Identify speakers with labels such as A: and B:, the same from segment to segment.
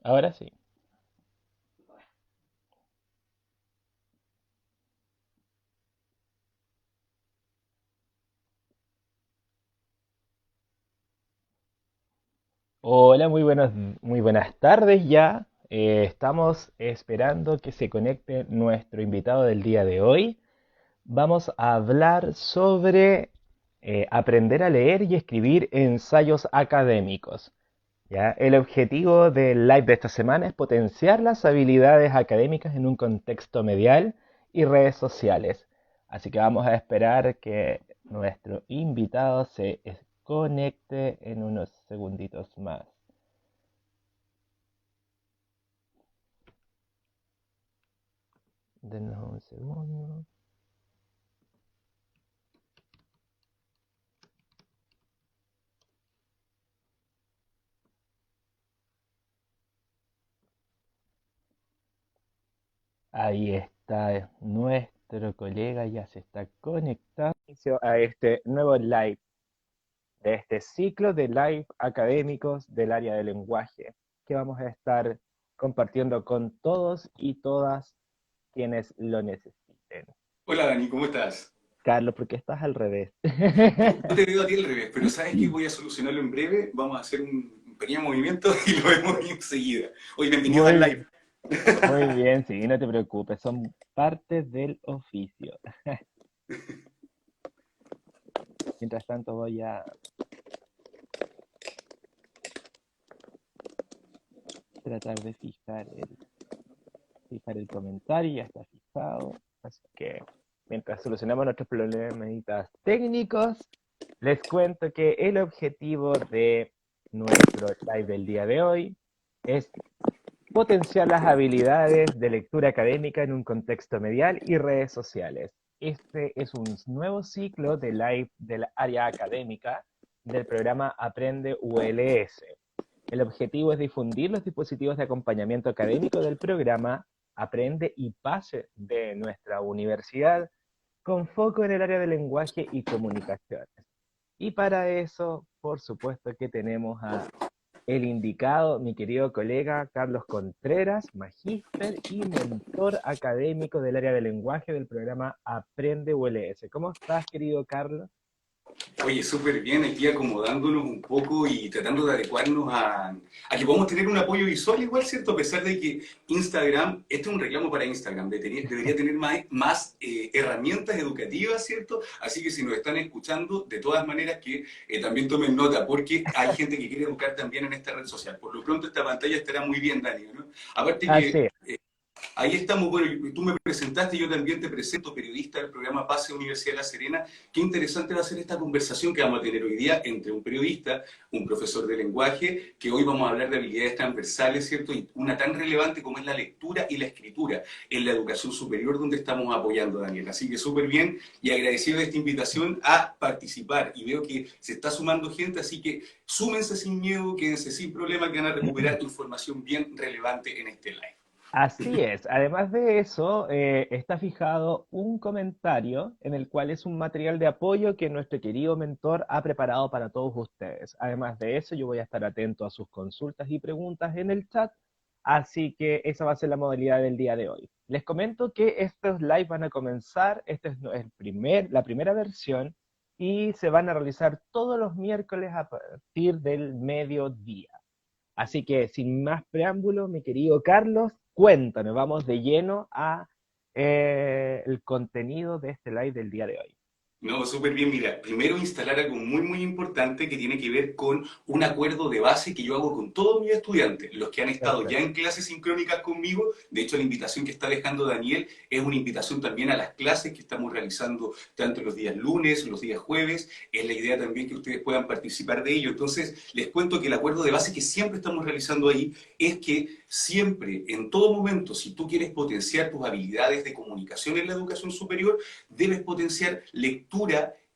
A: Ahora sí. Hola, muy buenas tardes ya. Estamos esperando que se conecte nuestro invitado del día de hoy. Vamos a hablar sobre aprender a leer y escribir ensayos académicos. ¿Ya? El objetivo del live de esta semana es potenciar las habilidades académicas en un contexto medial y redes sociales. Así que vamos a esperar que nuestro invitado conecte en unos segunditos más. Denos un segundo. Ahí está nuestro colega, ya se está conectando a este nuevo live de este ciclo de live académicos del área de lenguaje que vamos a estar compartiendo con todos y todas quienes lo necesiten.
B: Hola Dani, ¿cómo estás?
A: Carlos, ¿por qué estás al revés?
B: Yo te veo a ti al revés, pero sabes que voy a solucionarlo en breve. Vamos a hacer un pequeño movimiento y lo vemos enseguida. Oye, bienvenido al
A: Muy,
B: live.
A: muy bien, sí, no te preocupes, son parte del oficio. Mientras tanto voy a tratar de fijar el comentario, ya está fijado. Así que mientras solucionamos nuestros problemitas técnicos, les cuento que el objetivo de nuestro live del día de hoy es potenciar las habilidades de lectura académica en un contexto medial y redes sociales. Este es un nuevo ciclo de live del área académica del programa Aprende ULS. El objetivo es difundir los dispositivos de acompañamiento académico del programa Aprende y Pase de nuestra universidad con foco en el área de lenguaje y comunicaciones. Y para eso, por supuesto que tenemos a el indicado, mi querido colega Carlos Contreras, magíster y mentor académico del área de lenguaje del programa Aprende ULS. ¿Cómo estás, querido Carlos?
B: Oye, súper bien, aquí acomodándonos un poco y tratando de adecuarnos a que podamos tener un apoyo visual igual, ¿cierto? A pesar de que Instagram, este es un reclamo para Instagram, debería tener más herramientas educativas, ¿cierto? Así que si nos están escuchando, de todas maneras que también tomen nota, porque hay gente que quiere educar también en esta red social. Por lo pronto esta pantalla estará muy bien, Dani, ¿no? Aparte
A: Así
B: que
A: es.
B: ahí estamos, bueno, tú me presentaste, yo también te presento, periodista del programa Pase Universidad de La Serena. Qué interesante va a ser esta conversación que vamos a tener hoy día entre un periodista, un profesor de lenguaje, que hoy vamos a hablar de habilidades transversales, ¿cierto? Y una tan relevante como es la lectura y la escritura en la educación superior donde estamos apoyando, Daniel. Así que súper bien y agradecido de esta invitación a participar. Y veo que se está sumando gente, así que súmense sin miedo, quédense sin problema, que van a recuperar información bien relevante en este live.
A: Así es. Además de eso, está fijado un comentario en el cual es un material de apoyo que nuestro querido mentor ha preparado para todos ustedes. Además de eso, yo voy a estar atento a sus consultas y preguntas en el chat, así que esa va a ser la modalidad del día de hoy. Les comento que estos live van a comenzar, este es la primera versión, y se van a realizar todos los miércoles a partir del mediodía. Así que sin más preámbulo, mi querido Carlos, cuéntanos, vamos de lleno a el contenido de este live del día de hoy.
B: No, súper bien. Mira, primero instalar algo muy, muy importante que tiene que ver con un acuerdo de base que yo hago con todos mis estudiantes, los que han estado ya
A: Perfecto.
B: en clases sincrónicas conmigo. De hecho, la invitación que está dejando Daniel es una invitación también a las clases que estamos realizando tanto los días lunes, los días jueves. Es la idea también que ustedes puedan participar de ello. Entonces, les cuento que el acuerdo de base que siempre estamos realizando ahí es que siempre, en todo momento, si tú quieres potenciar tus habilidades de comunicación en la educación superior, debes potenciar lectura,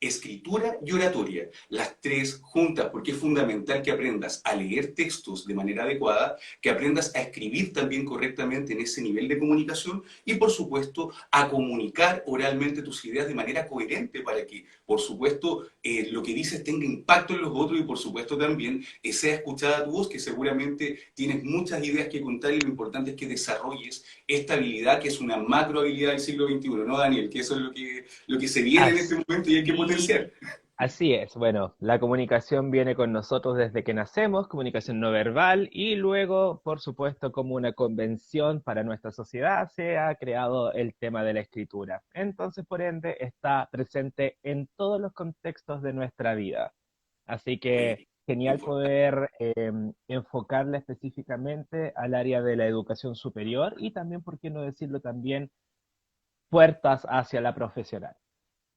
B: escritura y oratoria, las tres juntas, porque es fundamental que aprendas a leer textos de manera adecuada, que aprendas a escribir también correctamente en ese nivel de comunicación y, por supuesto, a comunicar oralmente tus ideas de manera coherente para que, por supuesto, lo que dices tenga impacto en los otros y, por supuesto, también sea escuchada tu voz, que seguramente tienes muchas ideas que contar y lo importante es que desarrolles esta habilidad que es una macro habilidad del siglo XXI, ¿no, Daniel? Que eso es lo que se viene en este momento y hay que potenciar.
A: Así es, bueno, la comunicación viene con nosotros desde que nacemos, comunicación no verbal, y luego, por supuesto, como una convención para nuestra sociedad, se ha creado el tema de la escritura. Entonces, por ende, está presente en todos los contextos de nuestra vida. Así que
B: Muy
A: genial
B: importante.
A: poder enfocarla específicamente al área de la educación superior y también, por qué no decirlo también, puertas hacia la profesional.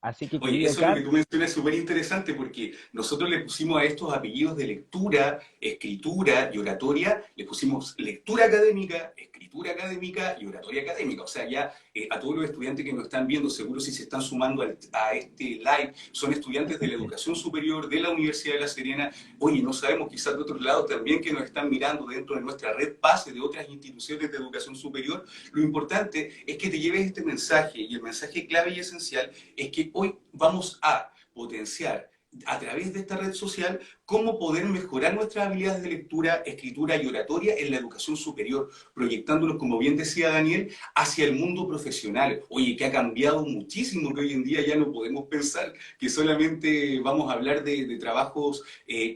A: Así que,
B: Oye,
A: querido
B: eso es lo
A: Kat,
B: que tú mencionas es súper interesante porque nosotros le pusimos a estos apellidos de lectura, escritura y oratoria, le pusimos lectura académica, escritura académica y oratoria académica. O sea, ya a todos los estudiantes que nos están viendo, seguro si se están sumando a este live, son estudiantes de la educación superior de la Universidad de La Serena. Oye, no sabemos quizás de otros lados también que nos están mirando dentro de nuestra red PASE de otras instituciones de educación superior. Lo importante es que te lleves este mensaje y el mensaje clave y esencial es que hoy vamos a potenciar a través de esta red social cómo poder mejorar nuestras habilidades de lectura, escritura y oratoria en la educación superior, proyectándonos, como bien decía Daniel, hacia el mundo profesional. Oye, que ha cambiado muchísimo, que hoy en día ya no podemos pensar que solamente vamos a hablar de trabajos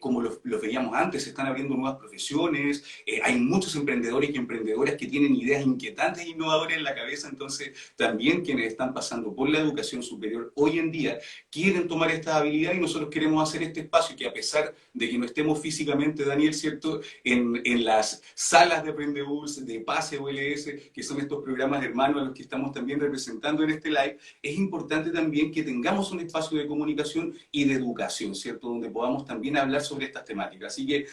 B: como los veíamos antes, se están abriendo nuevas profesiones, hay muchos emprendedores y emprendedoras que tienen ideas inquietantes e innovadoras en la cabeza, entonces también quienes están pasando por la educación superior hoy en día quieren tomar esta habilidad y nosotros queremos hacer este espacio que a pesar de que no estemos físicamente, Daniel, ¿cierto?, en las salas de Aprendebus, de PASE o LS, que son estos programas hermanos a los que estamos también representando en este live, es importante también que tengamos un espacio de comunicación y de educación, ¿cierto?, donde podamos también hablar sobre estas temáticas. Así que,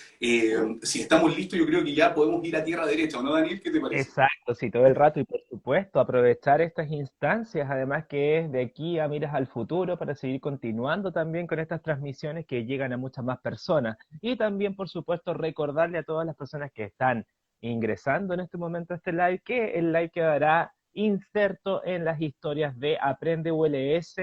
B: si estamos listos, yo creo que ya podemos ir a tierra derecha, ¿o no, Daniel? ¿Qué te parece?
A: exacto, sí, todo el rato y por supuesto aprovechar estas instancias, además que es de aquí a miras al futuro para seguir continuando también con estas transmisiones que llegan a muchas más personas y también por supuesto recordarle a todas las personas que están ingresando en este momento a este live que el live quedará inserto en las historias de Aprende ULS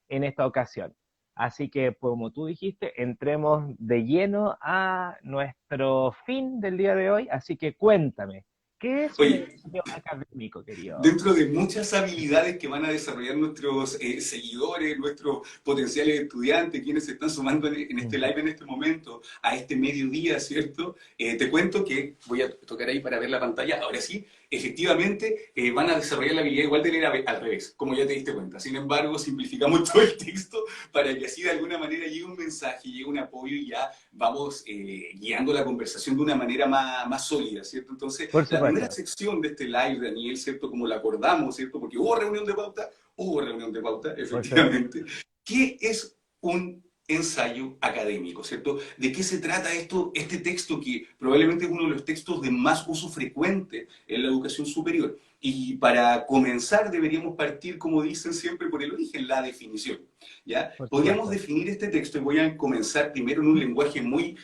A: en esta ocasión. Así que, como tú dijiste, entremos de lleno a nuestro fin del día de hoy. Así que cuéntame, ¿qué es un
B: Oye,
A: ensayo académico, querido?
B: dentro de muchas habilidades que van a desarrollar nuestros seguidores, nuestros potenciales estudiantes, quienes se están sumando en este live en este momento, a este mediodía, ¿cierto? Te cuento que, voy a tocar ahí para ver la pantalla, ahora sí, efectivamente van a desarrollar la habilidad igual de leer al revés, como ya te diste cuenta. Sin embargo, simplificamos todo el texto para que así de alguna manera llegue un mensaje, llegue un apoyo y ya vamos guiando la conversación de una manera más sólida, ¿cierto? Entonces,
A: Por
B: la primera
A: supuesto.
B: sección de este live, Daniel, ¿cierto? Como la acordamos, ¿cierto? Porque hubo reunión de pauta,
A: Por supuesto.
B: efectivamente. ¿Qué es un ensayo académico, ¿cierto? ¿De qué se trata esto, este texto que probablemente es uno de los textos de más uso frecuente en la educación superior? Y para comenzar deberíamos partir, como dicen siempre, por el origen, la definición. ¿Ya?
A: Por
B: Podríamos
A: supuesto.
B: definir este texto y voy a comenzar primero en un lenguaje muy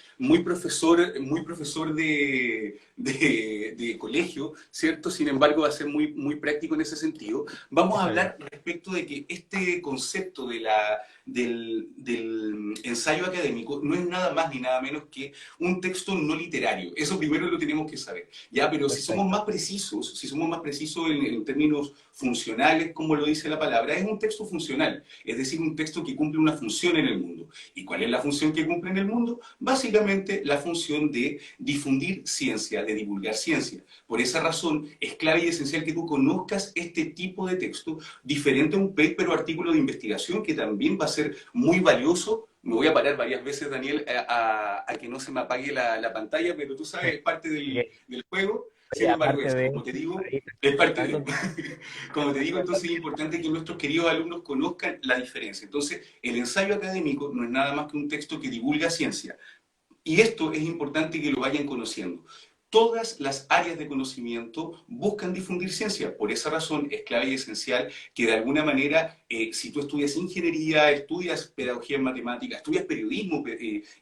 B: profesor de colegio, ¿cierto? Sin embargo, va a ser muy práctico en ese sentido. Vamos a
A: Está bien.
B: hablar respecto de que este concepto del ensayo académico no es nada más ni nada menos que un texto no literario. Eso primero lo tenemos que saber, ¿ya? Pero
A: Perfecto.
B: si somos más precisos en términos funcionales, como lo dice la palabra, es un texto funcional, es decir, un texto que cumple una función en el mundo. ¿Y cuál es la función que cumple en el mundo? Básicamente la función de difundir ciencia, de divulgar ciencia. Por esa razón es clave y esencial que tú conozcas este tipo de texto, diferente a un paper o artículo de investigación que también va a ser muy valioso. Me voy a parar varias veces, Daniel, a que no se me apague la pantalla, pero tú sabes, es parte
A: Ok.
B: del juego. Sin
A: Oye,
B: embargo,
A: aparte
B: eso,
A: de
B: como
A: eso,
B: te digo,
A: ahí te
B: es
A: estoy
B: parte
A: notando
B: de...
A: que
B: Como te
A: estás
B: digo,
A: hablando
B: entonces es
A: bien
B: importante que
A: rápido.
B: nuestros queridos alumnos conozcan la diferencia. Entonces, el ensayo académico no es nada más que un texto que divulga ciencia. Y esto es importante que lo vayan conociendo. todas las áreas de conocimiento buscan difundir ciencia. Por esa razón es clave y esencial que de alguna manera, si tú estudias ingeniería, estudias pedagogía en matemáticas, estudias periodismo,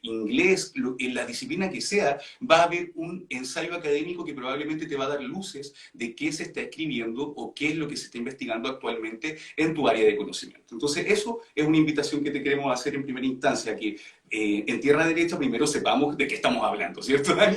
B: inglés, en la disciplina que sea, va a haber un ensayo académico que probablemente te va a dar luces de qué se está escribiendo o qué es lo que se está investigando actualmente en tu área de conocimiento. Entonces, eso es una invitación que te queremos hacer en primera instancia, que en tierra derecha primero sepamos de qué estamos hablando, ¿cierto, Dani?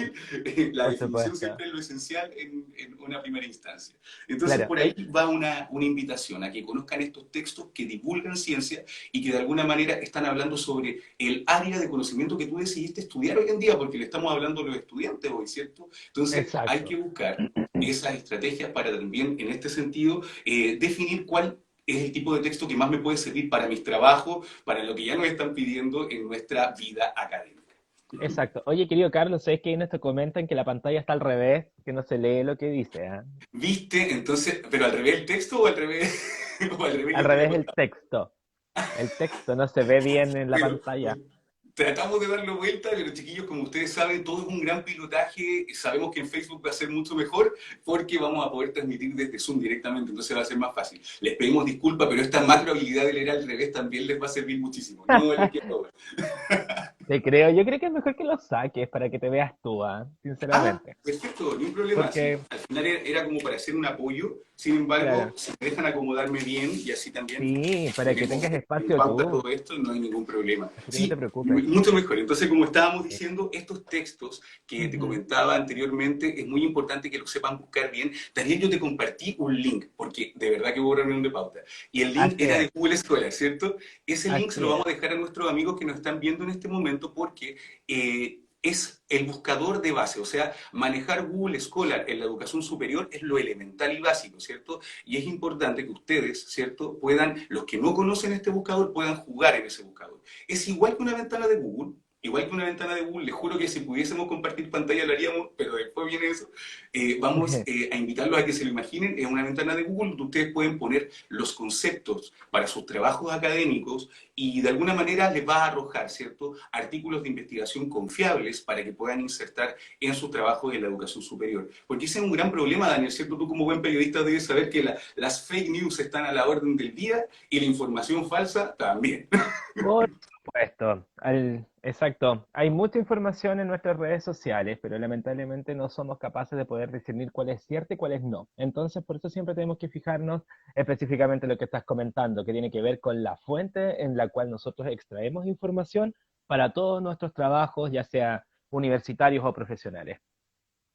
B: La
A: Por
B: definición
A: supuesto.
B: siempre es lo esencial en una primera instancia. Entonces,
A: Claro,
B: por ahí va una invitación a que conozcan estos textos que divulgan ciencia y que de alguna manera están hablando sobre el área de conocimiento que tú decidiste estudiar hoy en día, porque le estamos hablando a los estudiantes hoy, ¿cierto? Entonces, hay que
A: exacto.
B: buscar esas estrategias para también, en este sentido, definir cuál es el tipo de texto que más me puede servir para mis trabajos, para lo que ya nos están pidiendo en nuestra vida académica.
A: Exacto. Oye, querido Carlos, ¿sabes que ahí nos te comentan que la pantalla está al revés, que no se lee lo que dice, ¿ah?
B: ¿Viste? Entonces, ¿pero al revés el texto o al revés, o al revés
A: Al
B: lo que me
A: revés el
B: contaba?
A: texto. El texto no se ve bien en la
B: Pero
A: pantalla.
B: tratamos de darle vuelta, pero chiquillos, como ustedes saben, todo es un gran pilotaje. Sabemos que en Facebook va a ser mucho mejor porque vamos a poder transmitir desde Zoom directamente, entonces va a ser más fácil. Les pedimos disculpas, pero esta macro habilidad de leer al revés también les va a servir muchísimo. No les quiero.
A: Te creo. Yo creo que es mejor que lo saques para que te veas tú, ¿ah?
B: Ah,
A: Sinceramente.
B: perfecto, ni un problema. Sí,
A: Porque,
B: al final era como para hacer un apoyo. Sin embargo,
A: claro,
B: si me dejan acomodarme bien y así también
A: sí, para que
B: tenemos
A: tengas
B: en
A: espacio
B: pauta
A: tú.
B: todo esto, no hay ningún problema.
A: Así que no te
B: Sí,
A: preocupes.
B: mucho mejor. Entonces, como estábamos diciendo, estos textos que te
A: Ujú.
B: comentaba anteriormente, es muy importante que los sepan buscar bien. También yo te compartí un link, porque de verdad que hubo reunión de pauta. Y el link
A: Así
B: era
A: es,
B: de Google Scholar, ¿cierto? Ese link se
A: así
B: lo
A: es.
B: vamos a dejar a nuestros amigos que nos están viendo en este momento porque es el buscador de base, o sea, manejar Google Scholar en la educación superior es lo elemental y básico, ¿cierto? Y es importante que ustedes, ¿cierto?, puedan, los que no conocen este buscador, puedan jugar en ese buscador. Es igual que una ventana de Google, igual que una ventana de Google, les juro que si pudiésemos compartir pantalla lo haríamos, pero después viene eso. Vamos a invitarlos a que se lo imaginen, es una ventana de Google donde ustedes pueden poner los conceptos para sus trabajos académicos y de alguna manera les va a arrojar, ¿cierto?, artículos de investigación confiables para que puedan insertar en sus trabajos en la educación superior. Porque ese es un gran problema, Daniel, ¿cierto? Tú como buen periodista debes saber que las fake news están a la orden del día y la información falsa también.
A: Por supuesto, exacto. Hay mucha información en nuestras redes sociales, pero lamentablemente no somos capaces de poder discernir cuál es cierto y cuál es no. Entonces, por eso siempre tenemos que fijarnos específicamente en lo que estás comentando, que tiene que ver con la fuente en la cual nosotros extraemos información para todos nuestros trabajos, ya sea universitarios o profesionales.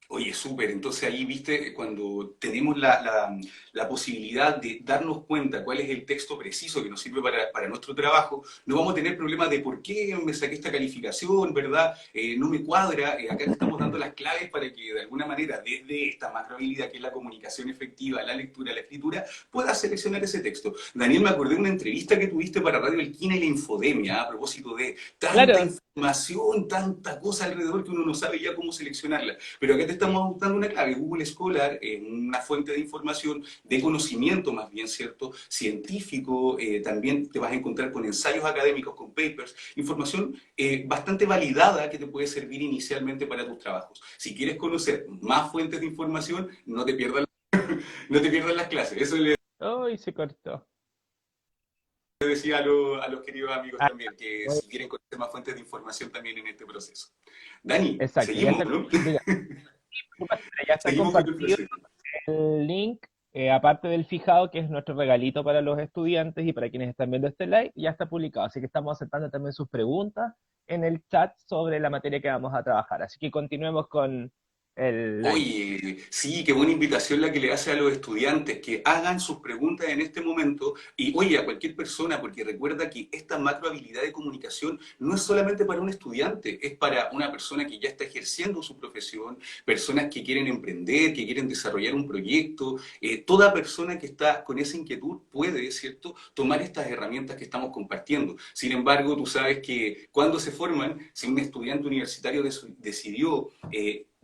B: Oye, súper. Entonces ahí, viste, cuando tenemos la posibilidad de darnos cuenta cuál es el texto preciso que nos sirve para nuestro trabajo, no vamos a tener problemas de por qué me saqué esta calificación, ¿verdad? No me cuadra. Acá te estamos dando las claves para que de alguna manera, desde esta macro habilidad que es la comunicación efectiva, la lectura, la escritura, puedas seleccionar ese texto. Daniel, me acordé de una entrevista que tuviste para Radio Elquina y la Infodemia, a propósito de tanta
A: Claro,
B: información, tanta cosa alrededor que uno no sabe ya cómo seleccionarla. Pero acá te estamos dando una clave. Google Scholar es una fuente de información, de conocimiento más bien, ¿cierto? Científico, también te vas a encontrar con ensayos académicos, con papers, información bastante validada que te puede servir inicialmente para tus trabajos. Si quieres conocer más fuentes de información, no te pierdas las clases. Eso le
A: hoy se cortó.
B: decía a los queridos amigos
A: Ah,
B: también, que
A: hoy-
B: si quieren conocer más fuentes de información también en este proceso. Dani,
A: exacto, ya
B: seguimos,
A: está,
B: ¿no?
A: diga, ya está
B: Seguimos con el
A: compartido
B: proceso.
A: el link, aparte del fijado, que es nuestro regalito para los estudiantes y para quienes están viendo este live, ya está publicado. Así que estamos aceptando también sus preguntas en el chat sobre la materia que vamos a trabajar. Así que continuemos con el live.
B: Oye, sí, qué buena invitación la que le hace a los estudiantes, que hagan sus preguntas en este momento y oye, a cualquier persona, porque recuerda que esta macro habilidad de comunicación no es solamente para un estudiante, es para una persona que ya está ejerciendo su profesión, personas que quieren emprender, que quieren desarrollar un proyecto, toda persona que está con esa inquietud puede, ¿cierto?, tomar estas herramientas que estamos compartiendo. Sin embargo, tú sabes que cuando se forman, si un estudiante universitario decidió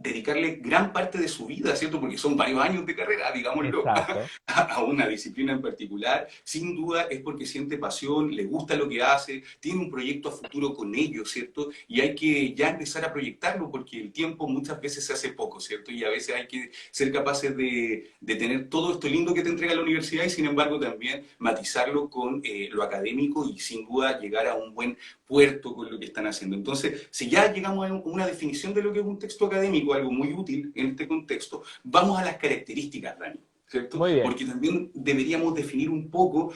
B: dedicarle gran parte de su vida, ¿cierto? Porque son varios años de carrera, digámoslo,
A: Exacto.
B: a una disciplina en particular, sin duda es porque siente pasión, le gusta lo que hace, tiene un proyecto a futuro con ello, ¿cierto? Y hay que ya empezar a proyectarlo porque el tiempo muchas veces se hace poco, ¿cierto? Y a veces hay que ser capaces de tener todo esto lindo que te entrega la universidad y sin embargo también matizarlo con lo académico y sin duda llegar a un buen puerto con lo que están haciendo. Entonces, si ya llegamos a una definición de lo que es un texto académico, algo muy útil en este contexto, vamos a las características, Dani. ¿Cierto?
A: Muy bien.
B: Porque también deberíamos definir un poco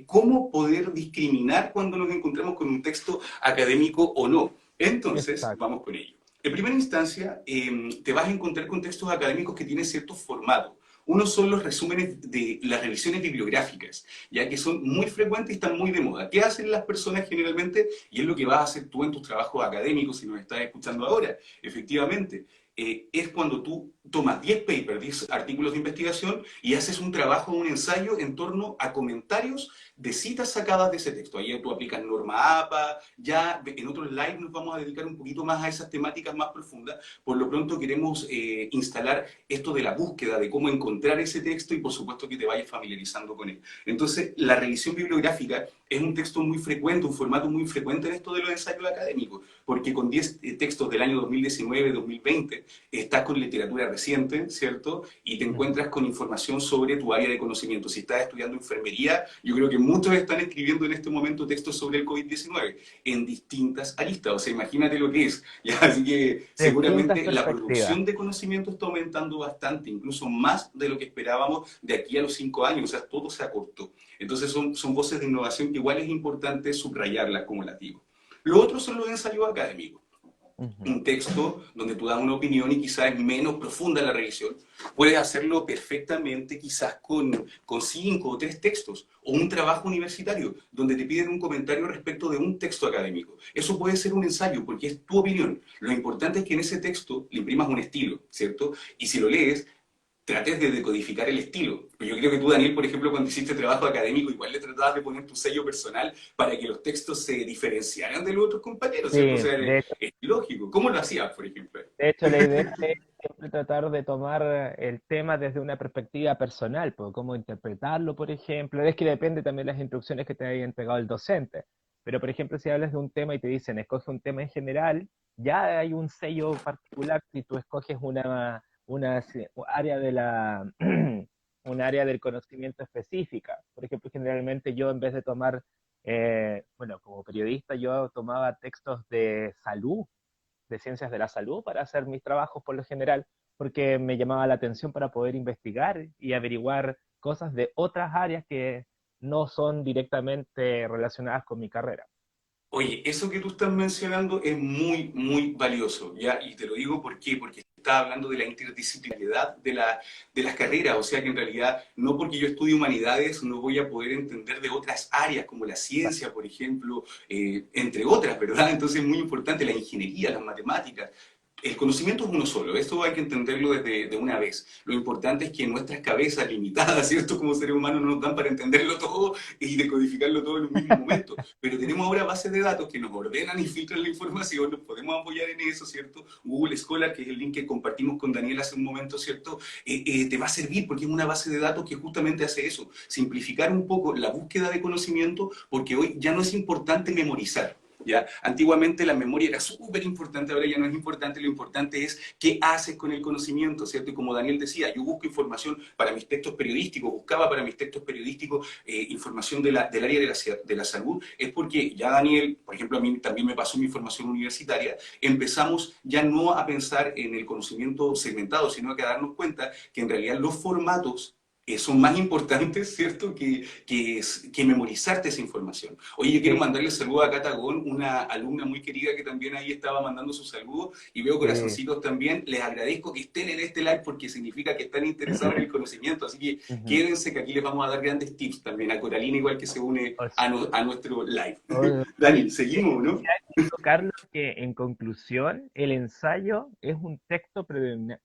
B: cómo poder discriminar cuando nos encontramos con un texto académico o no. Entonces,
A: Exacto.
B: vamos con ello. En primera instancia, te vas a encontrar con textos académicos que tienen ciertos formatos. Uno son los resúmenes de las revisiones bibliográficas, ya que son muy frecuentes y están muy de moda. ¿Qué hacen las personas generalmente? Y es lo que vas a hacer tú en tus trabajos académicos si nos estás escuchando ahora. Efectivamente, es cuando tú tomas 10 papers, 10 artículos de investigación y haces un trabajo, un ensayo en torno a comentarios de citas sacadas de ese texto. Ahí tú aplicas norma APA, ya en otros live nos vamos a dedicar un poquito más a esas temáticas más profundas. Por lo pronto queremos instalar esto de la búsqueda, de cómo encontrar ese texto y por supuesto que te vayas familiarizando con él. Entonces, la revisión bibliográfica es un texto muy frecuente, un formato muy frecuente en esto de los ensayos académicos, porque con 10 textos del año 2019, 2020, estás con literatura reciente, ¿cierto? Y te
A: Ujú.
B: encuentras con información sobre tu área de conocimiento. Si estás estudiando enfermería, yo creo que muchos están escribiendo en este momento textos sobre el COVID-19 en distintas aristas. O sea, imagínate lo que es. ¿Ya? Así que
A: Distintas
B: seguramente la
A: perspectivas.
B: producción de conocimiento está aumentando bastante, incluso más de lo que esperábamos de aquí a los 5 años. O sea, todo se acortó. Entonces son voces de innovación que igual es importante subrayarlas, como las digo. Lo otro son los ensayos académicos,
A: Ujú.
B: un texto donde tú das una opinión y quizás es menos profunda la revisión, puedes hacerlo perfectamente quizás con 5 o 3 textos o un trabajo universitario donde te piden un comentario respecto de un texto académico. Eso puede ser un ensayo porque es tu opinión. Lo importante es que en ese texto le imprimas un estilo, ¿cierto? Y si lo lees, trates de decodificar el estilo. Yo creo que tú, Daniel, por ejemplo, cuando hiciste trabajo académico, igual le tratabas de poner tu sello personal para que los textos se diferenciaran de los otros compañeros,
A: Sí,
B: ¿cierto? O sea,
A: de
B: es lógico. ¿Cómo lo hacías, por ejemplo?
A: De hecho, la idea es siempre tratar de tomar el tema desde una perspectiva personal, pues, cómo interpretarlo, por ejemplo. Es que depende también de las instrucciones que te haya entregado el docente. Pero, por ejemplo, si hablas de un tema y te dicen, escoge un tema en general, ya hay un sello particular si tú escoges área un área del conocimiento específica. Por ejemplo, generalmente yo en vez de tomar, bueno, como periodista, yo tomaba textos de salud, de ciencias de la salud para hacer mis trabajos por lo general, porque me llamaba la atención para poder investigar y averiguar cosas de otras áreas que no son directamente relacionadas con mi carrera.
B: Oye, eso que tú estás mencionando es muy, muy valioso, ¿ya? Y te lo digo ¿por qué? Porque estás hablando de la interdisciplinariedad de las carreras, o sea que en realidad no porque yo estudie humanidades no voy a poder entender de otras áreas como la ciencia, por ejemplo, entre otras, ¿verdad? Entonces es muy importante la ingeniería, las matemáticas. El conocimiento es uno solo, esto hay que entenderlo desde de una vez. Lo importante es que nuestras cabezas limitadas, ¿cierto? Como seres humanos no nos dan para entenderlo todo y decodificarlo todo en un mismo momento. Pero tenemos ahora bases de datos que nos ordenan y filtran la información, nos podemos apoyar en eso, ¿cierto? Google Scholar, que es el link que compartimos con Daniel hace un momento, ¿cierto? Te va a servir porque es una base de datos que justamente hace eso, simplificar un poco la búsqueda de conocimiento, porque hoy ya no es importante memorizar. ¿Ya? Antiguamente la memoria era súper importante, ahora ya no es importante, lo importante es qué haces con el conocimiento, ¿cierto? Y como Daniel decía, yo busco información para mis textos periodísticos, buscaba para mis textos periodísticos información del área de la salud, es porque ya Daniel, por ejemplo, a mí también me pasó mi formación universitaria, empezamos ya no a pensar en el conocimiento segmentado, sino a darnos cuenta que en realidad los formatos son más importantes, ¿cierto?, que memorizarte esa información. Oye, yo quiero
A: Sí,
B: mandarle saludos a Cata Gon, una alumna muy querida que también ahí estaba mandando sus saludos, y veo
A: sí.
B: corazoncitos también. Les agradezco que estén en este live porque significa que están interesados en el conocimiento, así que
A: Ujú.
B: quédense que aquí les vamos a dar grandes tips también. A Coralina igual que se une
A: Os-
B: a nuestro live.
A: Oye,
B: Dani, seguimos, ¿no?
A: Carlos, que en conclusión, el ensayo es un texto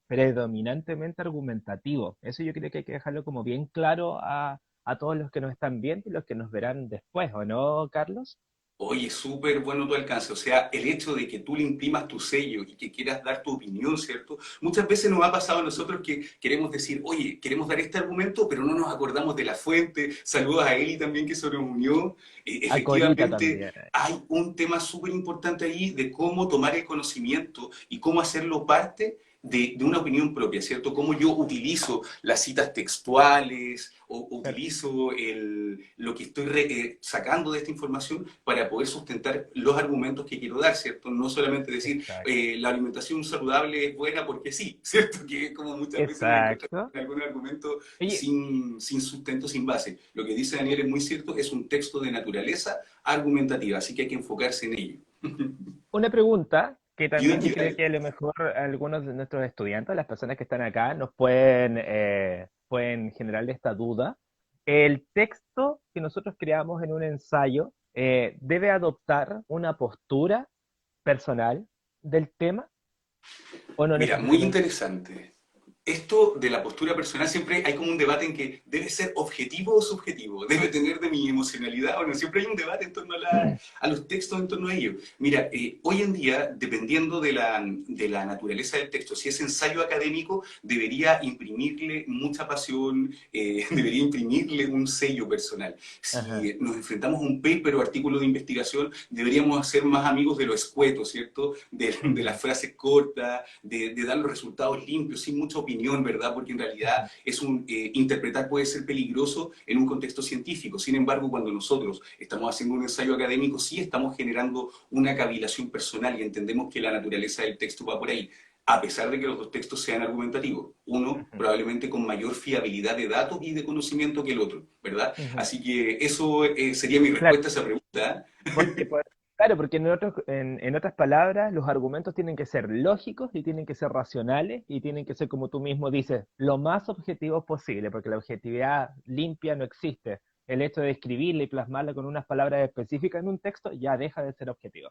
A: predominantemente argumentativo. Eso yo creo que hay que dejarlo como bien claro a todos los que nos están viendo y los que nos verán después, ¿o no, Carlos?
B: Oye, súper bueno tu alcance. O sea, el hecho de que tú le imprimas tu sello y que quieras dar tu opinión, ¿cierto? Muchas veces nos ha pasado a nosotros que queremos decir, oye, queremos dar este argumento, pero no nos acordamos de la fuente. Saludos a Eli también que se nos unió.
A: A Corita
B: Efectivamente,
A: también.
B: hay un tema súper importante ahí de cómo tomar el conocimiento y cómo hacerlo parte de una opinión propia, ¿cierto? Cómo yo utilizo las citas textuales o utilizo lo que estoy sacando de esta información para poder sustentar los argumentos que quiero dar, ¿cierto? No solamente decir
A: Exacto.
B: la alimentación saludable es buena porque sí, ¿cierto? Que como muchas veces nos encontramos
A: Exacto.
B: en algún argumento
A: Oye,
B: sin sustento, sin base. Lo que dice Daniel es muy cierto, es un texto de naturaleza argumentativa, así que hay que enfocarse en ello.
A: una pregunta que también yo
B: Y
A: creo que a lo mejor algunos de nuestros estudiantes, las personas que están acá, nos pueden generar esta duda. ¿El texto que nosotros creamos en un ensayo debe adoptar una postura personal del tema o no
B: mira, muy
A: necesariamente?
B: interesante. Esto de la postura personal siempre hay como un debate en que debe ser objetivo o subjetivo, debe tener de mi emocionalidad o no. Siempre hay un debate en torno a los textos, en torno a ello. Mira, hoy en día, dependiendo de la naturaleza del texto, si es ensayo académico, debería imprimirle mucha pasión, debería imprimirle un sello personal.
A: Ajá.
B: Si nos enfrentamos a un paper o artículo de investigación, deberíamos ser más amigos de lo escueto, ¿cierto? De las frases cortas, de dar los resultados limpios, sin mucha opinión, ¿verdad? Porque en realidad interpretar puede ser peligroso en un contexto científico. Sin embargo, cuando nosotros estamos haciendo un ensayo académico, sí estamos generando una cavilación personal y entendemos que la naturaleza del texto va por ahí. A pesar de que los dos textos sean argumentativos, uno
A: Ujú,
B: probablemente con mayor fiabilidad de datos y de conocimiento que el otro, ¿verdad?
A: ujú.
B: Así que eso sería mi
A: Claro,
B: respuesta a esa pregunta.
A: porque, claro, porque en otras palabras, los argumentos tienen que ser lógicos y tienen que ser racionales y tienen que ser, como tú mismo dices, lo más objetivos posible, porque la objetividad limpia no existe. El hecho de escribirla y plasmarla con unas palabras específicas en un texto ya deja de ser objetivo.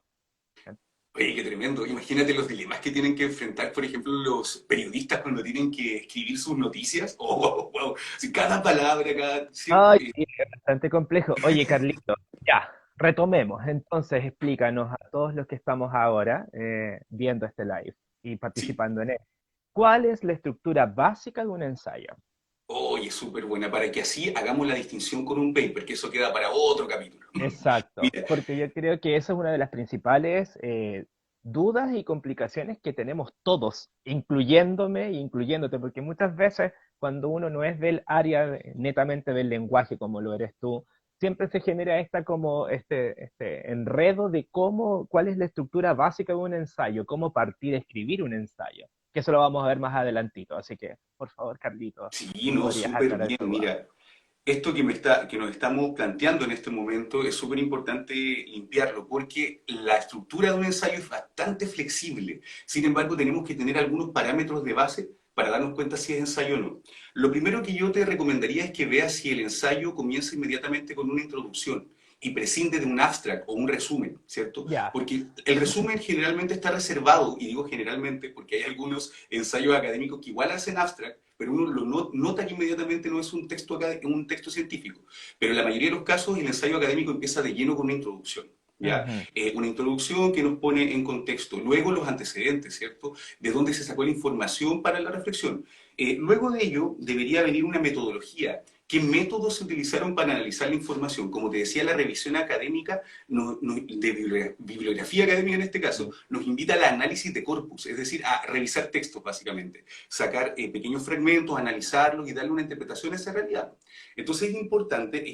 B: Oye, qué tremendo. Imagínate los dilemas que tienen que enfrentar, por ejemplo, los periodistas cuando tienen que escribir sus noticias. Oh, wow, wow. Sí, cada palabra, cada...
A: Ay,
B: siempre...
A: sí, es bastante complejo. Oye, Carlito, ya, retomemos. Entonces, explícanos a todos los que estamos ahora viendo este live y
B: Sí.
A: participando en él. ¿Cuál es la estructura básica de un ensayo?
B: Oye, súper buena, para que así hagamos la distinción con un paper, que eso queda para otro capítulo.
A: Exacto,
B: Mira,
A: porque yo creo que esa es una de las principales dudas y complicaciones que tenemos todos, incluyéndome e incluyéndote, porque muchas veces cuando uno no es del área netamente del lenguaje como lo eres tú, siempre se genera este enredo de cuál es la estructura básica de un ensayo, cómo partir a escribir un ensayo, que eso lo vamos a ver más adelantito, así que por favor, Carlitos,
B: sí,
A: si me
B: no,
A: podrías
B: súper
A: aclarar
B: bien.
A: esa duda.
B: Mira, esto que nos estamos planteando en este momento es súper importante limpiarlo porque la estructura de un ensayo es bastante flexible. Sin embargo, tenemos que tener algunos parámetros de base para darnos cuenta si es ensayo o no. Lo primero que yo te recomendaría es que veas si el ensayo comienza inmediatamente con una introducción y prescinde de un abstract o un resumen, ¿cierto?
A: Ya,
B: Porque el resumen generalmente está reservado, y digo generalmente porque hay algunos ensayos académicos que igual hacen abstract, pero uno lo nota que inmediatamente no es un texto científico. Pero en la mayoría de los casos el ensayo académico empieza de lleno con una introducción. ¿Ya?
A: ujú,
B: Una introducción que nos pone en contexto, luego los antecedentes, ¿cierto? De dónde se sacó la información para la reflexión. Luego de ello debería venir una metodología. ¿Qué métodos se utilizaron para analizar la información? Como te decía, la revisión académica, de bibliografía académica en este caso, nos invita al análisis de corpus, es decir, a revisar textos básicamente, sacar pequeños fragmentos, analizarlos y darle una interpretación a esa realidad. Entonces es importante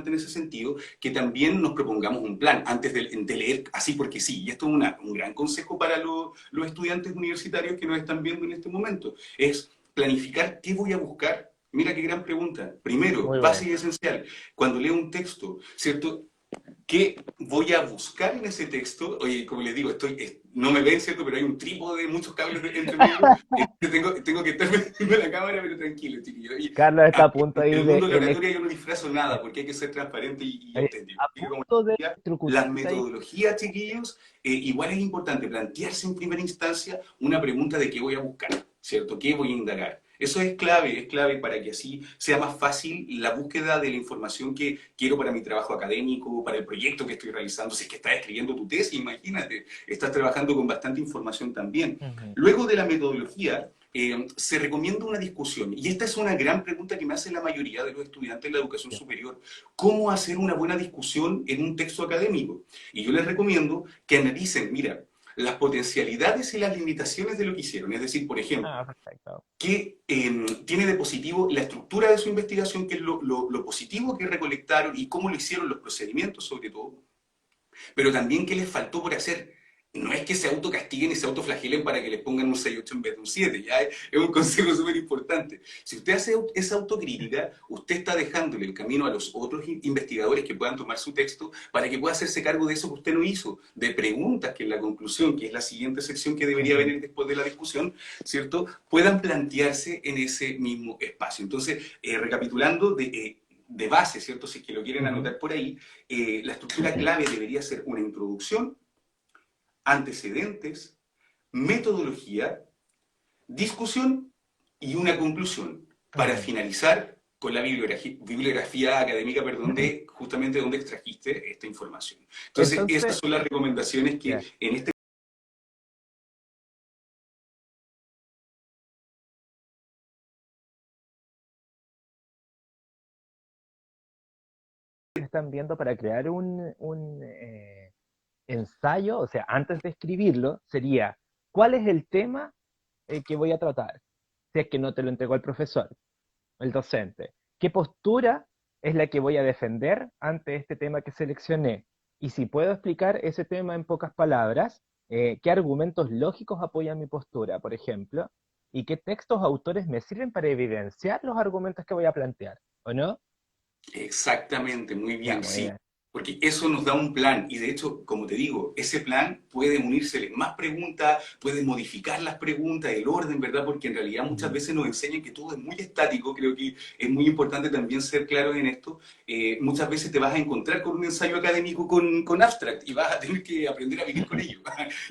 B: en ese sentido que también nos propongamos un plan antes de leer así porque sí. Y esto es un gran consejo para los estudiantes universitarios que nos están viendo en este momento. Es planificar qué voy a buscar. Mira qué gran pregunta. Primero,
A: muy
B: base y
A: bueno.
B: esencial. Cuando leo un texto, ¿cierto? ¿Qué voy a buscar en ese texto? Oye, como les digo, no me ven, ¿cierto? Pero hay un trípode, muchos cables entre medio. Tengo que estar metiendo la cámara, pero tranquilo, chiquillo.
A: Carlos está a punto
B: En
A: ahí
B: el
A: de
B: mundo de la oratoria yo no disfrazo nada, porque hay que ser transparente y auténtico.
A: a
B: Así que como
A: punto de
B: decía, las
A: electrocutarse ahí.
B: metodologías, chiquillos, igual es importante plantearse en primera instancia una pregunta de qué voy a buscar, ¿cierto? ¿Qué voy a indagar? Eso es clave para que así sea más fácil la búsqueda de la información que quiero para mi trabajo académico, para el proyecto que estoy realizando. Si es que estás escribiendo tu tesis, imagínate, estás trabajando con bastante información también.
A: Ujú.
B: Luego de la metodología, se recomienda una discusión. Y esta es una gran pregunta que me hace la mayoría de los estudiantes de la educación
A: Ya.
B: superior. ¿Cómo hacer una buena discusión en un texto académico? Y yo les recomiendo que analicen, mira, las potencialidades y las limitaciones de lo que hicieron. Es decir, por ejemplo,
A: Ah, perfecto.
B: qué tiene de positivo la estructura de su investigación, qué es lo positivo que recolectaron y cómo lo hicieron, los procedimientos sobre todo, pero también qué les faltó por hacer. No es que se autocastiguen y se autoflagelen para que les pongan un 6,8 en vez de un 7, ya es un consejo súper importante. Si usted hace esa autocrítica, usted está dejándole el camino a los otros investigadores que puedan tomar su texto para que pueda hacerse cargo de eso que usted no hizo, de preguntas que en la conclusión, que es la siguiente sección que debería
A: Ujú.
B: venir después de la discusión, ¿cierto? Puedan plantearse en ese mismo espacio. Entonces, recapitulando, de base, ¿cierto? Si es que lo quieren
A: Ujú.
B: anotar por ahí, la estructura clave debería ser una introducción, antecedentes, metodología, discusión y una conclusión, para
A: Ujú.
B: finalizar con la bibliografía académica, perdón, de justamente donde extrajiste esta información. Entonces, estas
A: Entonces,
B: son las recomendaciones que
A: ya,
B: en este
A: están viendo para crear un ensayo, o sea, antes de escribirlo, sería, ¿cuál es el tema que voy a tratar? Si es que no te lo entregó el profesor, el docente. ¿Qué postura es la que voy a defender ante este tema que seleccioné? Y si puedo explicar ese tema en pocas palabras, ¿qué argumentos lógicos apoyan mi postura, por ejemplo? ¿Y qué textos o autores me sirven para evidenciar los argumentos que voy a plantear? ¿O no?
B: Exactamente, muy
A: Ya,
B: bien,
A: muy
B: sí.
A: bien.
B: Porque eso nos da un plan y de hecho, como te digo, ese plan puede unírsele más preguntas, puede modificar las preguntas, el orden, ¿verdad? Porque en realidad muchas
A: Ujú.
B: veces nos enseñan que todo es muy estático, creo que es muy importante también ser claros en esto. Muchas veces te vas a encontrar con un ensayo académico con abstract y vas a tener que aprender a vivir con ello.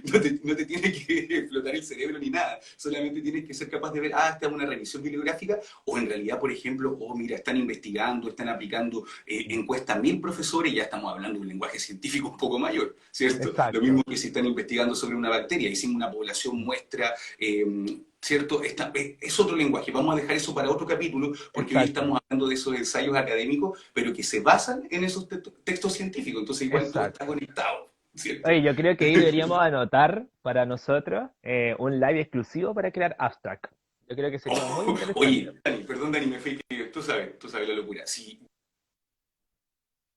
B: No te tiene que explotar el cerebro ni nada, solamente tienes que ser capaz de ver, esta es una revisión bibliográfica o en realidad, por ejemplo, mira, están investigando, están aplicando encuesta a 1000 profesores, ya estamos hablando de un lenguaje científico un poco mayor, ¿cierto? Lo mismo
A: Exacto,
B: que si están investigando sobre una bacteria, hicimos una población muestra, ¿cierto? Es otro lenguaje, vamos a dejar eso para otro capítulo, porque hoy
A: exacto,
B: estamos hablando de esos ensayos académicos, pero que se basan en esos textos científicos, entonces igual todo está
A: exacto.
B: conectado, ¿cierto?
A: Oye, yo creo que ahí deberíamos anotar para nosotros un live exclusivo para crear abstract. Yo creo que sería muy interesante.
B: Oye, Dani, perdón Dani, me fui, tú sabes la locura. Si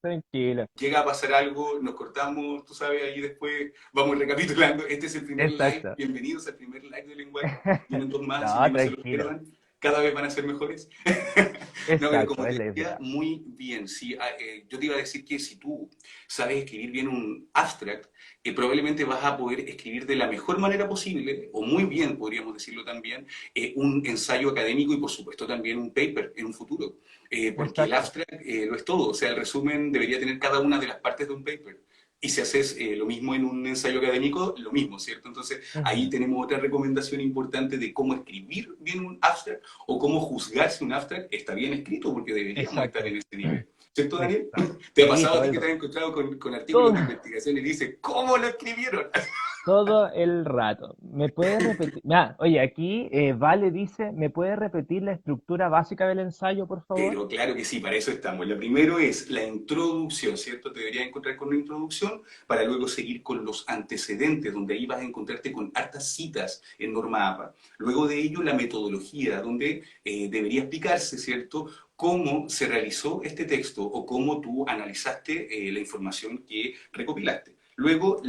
A: Tranquilo.
B: llega a pasar algo, nos cortamos, tú sabes, ahí después vamos recapitulando. Este es el primer live,
A: Exacto.
B: bienvenidos al primer live de lenguaje. Vienen dos más, así que
A: No,
B: no se lo
A: tranquilo.
B: pierdan. Cada vez van a ser mejores. No, pero
A: Exacto,
B: como
A: es
B: te
A: la
B: decía,
A: idea.
B: muy bien. Sí, yo te iba a decir que si tú sabes escribir bien un abstract, probablemente vas a poder escribir de la mejor manera posible, o muy bien, podríamos decirlo también, un ensayo académico y por supuesto también un paper en un futuro. Porque el
A: Exacto.
B: abstract lo es todo, o sea, el resumen debería tener cada una de las partes de un paper. Y si haces lo mismo en un ensayo académico, lo mismo, ¿cierto? Entonces ahí
A: Ujú.
B: tenemos otra recomendación importante de cómo escribir bien un abstract o cómo juzgar si un abstract está bien escrito, porque deberíamos estar
A: Exacto.
B: en ese nivel. ¿Cierto, Daniel?
A: Exacto.
B: ¿Te ha
A: Sí,
B: pasado a
A: todo
B: ti
A: el,
B: que te has encontrado con artículos
A: todo,
B: de investigación y dices, ¿cómo lo escribieron?
A: todo el rato. ¿Me puedes repetir? Oye, aquí Vale dice, ¿me puedes repetir la estructura básica del ensayo, por favor?
B: Pero claro que sí, para eso estamos. Lo primero es la introducción, ¿cierto? Te deberías encontrar con una introducción para luego seguir con los antecedentes, donde ahí vas a encontrarte con hartas citas en norma APA. Luego de ello, la metodología, donde debería explicarse, ¿cierto? Cómo se realizó este texto o cómo tú analizaste la información que recopilaste. Luego,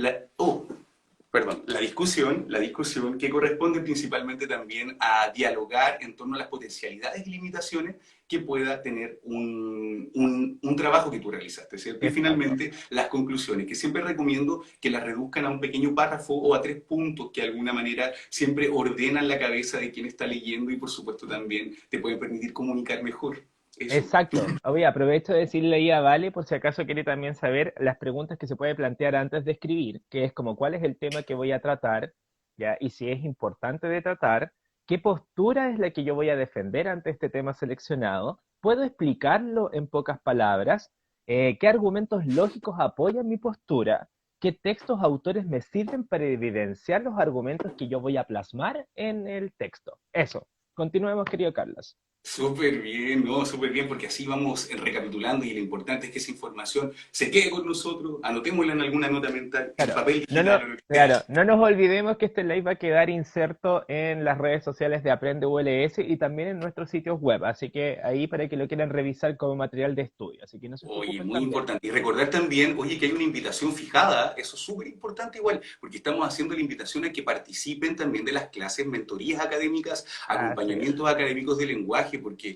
B: perdón, la discusión que corresponde principalmente también a dialogar en torno a las potencialidades y limitaciones que pueda tener un trabajo que tú realizaste, ¿cierto? Y
A: Exacto.
B: finalmente, las conclusiones, que siempre recomiendo que las reduzcan a un pequeño párrafo o a 3 puntos que de alguna manera siempre ordenan la cabeza de quien está leyendo y por supuesto también te pueden permitir comunicar mejor. Eso.
A: Exacto. Oye, aprovecho de decirle ahí a Vale, por si acaso quiere también saber las preguntas que se puede plantear antes de escribir, que es como cuál es el tema que voy a tratar, ¿ya? Y si es importante de tratar, qué postura es la que yo voy a defender ante este tema seleccionado, puedo explicarlo en pocas palabras, qué argumentos lógicos apoyan mi postura, qué textos autores me sirven para evidenciar los argumentos que yo voy a plasmar en el texto. Eso. Continuemos, querido Carlos.
B: Súper bien, ¿no? Súper bien, porque así vamos recapitulando y lo importante es que esa información se quede con nosotros, anotémosla en alguna nota mental, en
A: Claro,
B: papel digital o lo que sea.
A: claro, no nos olvidemos que este live va a quedar inserto en las redes sociales de Aprende ULS y también en nuestros sitios web, así que ahí para que lo quieran revisar como material de estudio, así que no se
B: Oye,
A: preocupen
B: muy
A: también.
B: importante. Y recordar también, oye, que hay una invitación fijada, eso es súper importante igual, porque estamos haciendo la invitación a que participen también de las clases, mentorías académicas,
A: Así es.
B: acompañamientos académicos de lenguaje, porque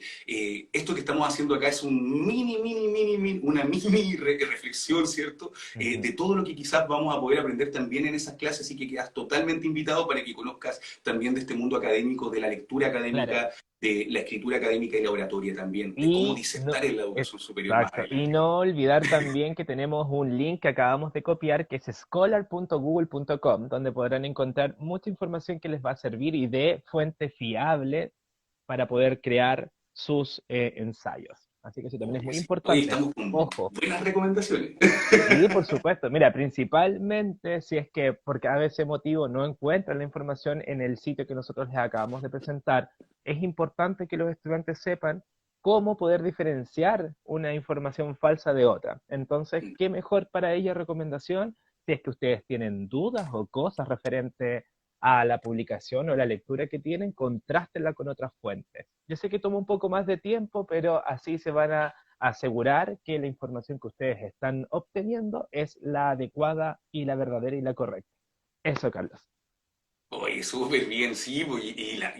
B: esto que estamos haciendo acá es un una mini reflexión, ¿cierto?
A: Ujú.
B: De todo lo que quizás vamos a poder aprender también en esas clases y que quedas totalmente invitado para que conozcas también de este mundo académico, de la lectura
A: Claro.
B: académica, de la escritura académica y la oratoria también, de cómo
A: Y no,
B: disertar en la educación superior más
A: exacto. Y
B: adelante.
A: no olvidar también que tenemos un link que acabamos de copiar, que es scholar.google.com, donde podrán encontrar mucha información que les va a servir y de fuente fiable para poder crear sus ensayos. Así que eso también es
B: Oye,
A: muy
B: sí. Oye,
A: importante.
B: estamos con
A: Ojo,
B: buenas recomendaciones.
A: sí, por supuesto. Mira, principalmente si es que por cada ese motivo no encuentran la información en el sitio que nosotros les acabamos de presentar, es importante que los estudiantes sepan cómo poder diferenciar una información falsa de otra. Entonces, ¿qué mejor para ella recomendación? Si es que ustedes tienen dudas o cosas referentes a la publicación o la lectura que tienen, contrástenla con otras fuentes. Yo sé que toma un poco más de tiempo, pero así se van a asegurar que la información que ustedes están obteniendo es la adecuada y la verdadera y la correcta. Eso, Carlos.
B: Oye, súper bien, sí, pues,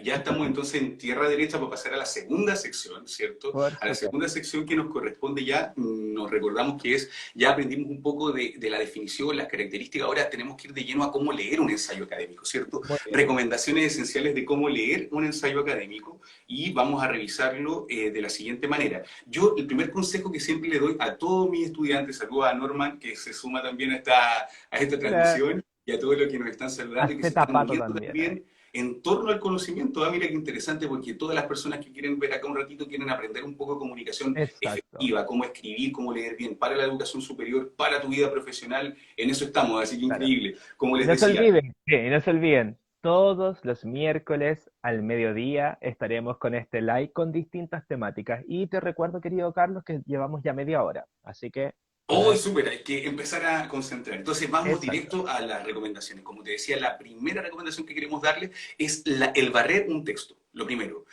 B: ya estamos entonces en tierra derecha para pasar a la segunda sección, ¿cierto?
A: Por
B: A la
A: supuesto.
B: segunda sección que nos corresponde ya, nos recordamos que es, ya aprendimos un poco de la definición, las características, ahora tenemos que ir de lleno a cómo leer un ensayo académico, ¿cierto?
A: Muy bien.
B: Recomendaciones esenciales de cómo leer un ensayo académico y vamos a revisarlo de la siguiente manera. Yo, el primer consejo que siempre le doy a todos mis estudiantes, saludos a Norman, que se suma también a esta
A: Mira,
B: transmisión, y a todos los que nos están
A: a
B: saludando y que se
A: Z
B: están
A: Pato
B: uniendo
A: también.
B: también en torno al conocimiento. Ah, mira qué interesante, porque todas las personas que quieren ver acá un ratito quieren aprender un poco de comunicación
A: Exacto.
B: efectiva, cómo escribir, cómo leer bien, para la educación superior, para tu vida profesional. En eso estamos, así que
A: Claro.
B: increíble. Como
A: Y
B: les
A: no se
B: decía,
A: olviden, sí, y no se olviden, todos los miércoles al mediodía estaremos con este live con distintas temáticas. Y te recuerdo, querido Carlos, que llevamos ya media hora. Así que,
B: oh,
A: para...
B: súper, hay que empezar a concentrar. Entonces vamos
A: Exacto.
B: directo a las recomendaciones. Como te decía, la primera recomendación que queremos darle es el barrer un texto, lo primero.